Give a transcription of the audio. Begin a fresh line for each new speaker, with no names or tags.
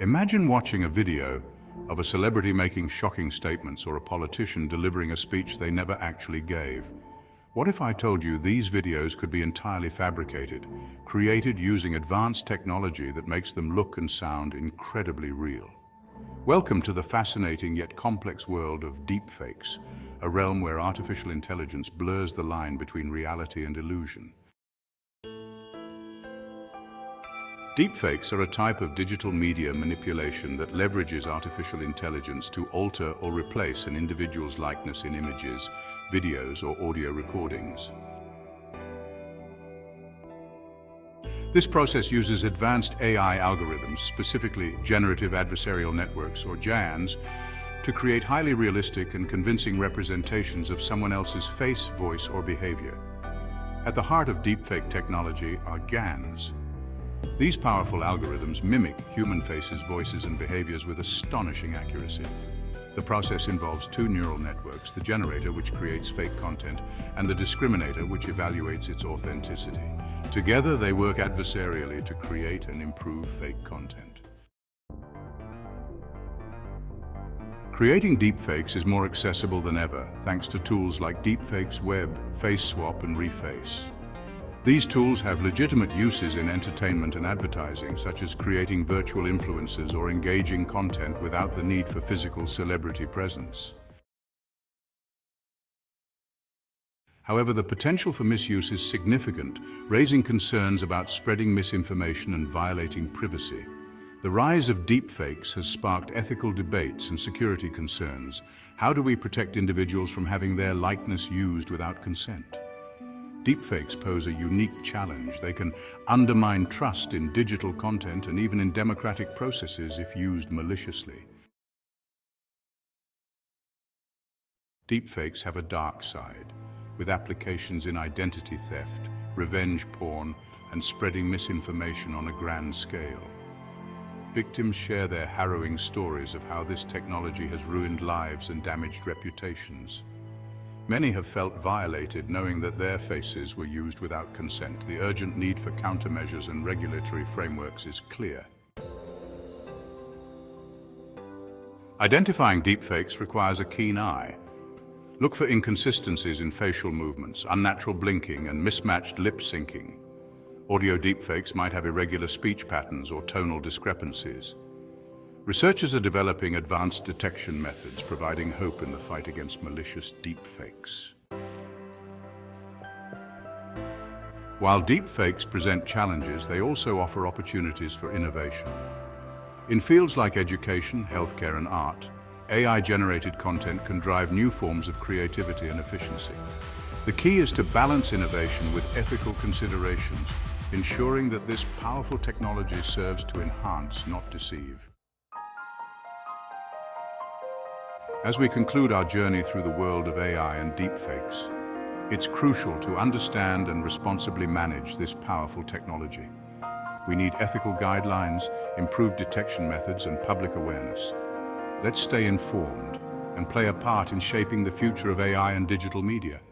Imagine watching a video of a celebrity making shocking statements or a politician delivering a speech they never actually gave. What if I told you these videos could be entirely fabricated, created using advanced technology that makes them look and sound incredibly real? Welcome to the fascinating yet complex world of deepfakes, a realm where artificial intelligence blurs the line between reality and illusion. Deepfakes are a type of digital media manipulation that leverages artificial intelligence to alter or replace an individual's likeness in images, videos, or audio recordings. This process uses advanced AI algorithms, specifically generative adversarial networks, or GANs, to create highly realistic and convincing representations of someone else's face, voice, or behavior. At the heart of deepfake technology are GANs. These powerful algorithms mimic human faces, voices, and behaviors with astonishing accuracy. The process involves two neural networks, the generator, which creates fake content, and the discriminator, which evaluates its authenticity. Together, they work adversarially to create and improve fake content. Creating deepfakes is more accessible than ever, thanks to tools like Deepfakes Web, Face Swap, and Reface. These tools have legitimate uses in entertainment and advertising, such as creating virtual influencers or engaging content without the need for physical celebrity presence. However, the potential for misuse is significant, raising concerns about spreading misinformation and violating privacy. The rise of deepfakes has sparked ethical debates and security concerns. How do we protect individuals from having their likeness used without consent? Deepfakes pose a unique challenge. They can undermine trust in digital content and even in democratic processes if used maliciously. Deepfakes have a dark side, with applications in identity theft, revenge porn, and spreading misinformation on a grand scale. Victims share their harrowing stories of how this technology has ruined lives and damaged reputations. Many have felt violated knowing that their faces were used without consent. The urgent need for countermeasures and regulatory frameworks is clear. Identifying deepfakes requires a keen eye. Look for inconsistencies in facial movements, unnatural blinking, and mismatched lip syncing. Audio deepfakes might have irregular speech patterns or tonal discrepancies. Researchers are developing advanced detection methods, providing hope in the fight against malicious deepfakes. While deepfakes present challenges, they also offer opportunities for innovation. In fields like education, healthcare, and art, AI-generated content can drive new forms of creativity and efficiency. The key is to balance innovation with ethical considerations, ensuring that this powerful technology serves to enhance, not deceive. As we conclude our journey through the world of AI and deepfakes, it's crucial to understand and responsibly manage this powerful technology. We need ethical guidelines, improved detection methods, and public awareness. Let's stay informed and play a part in shaping the future of AI and digital media.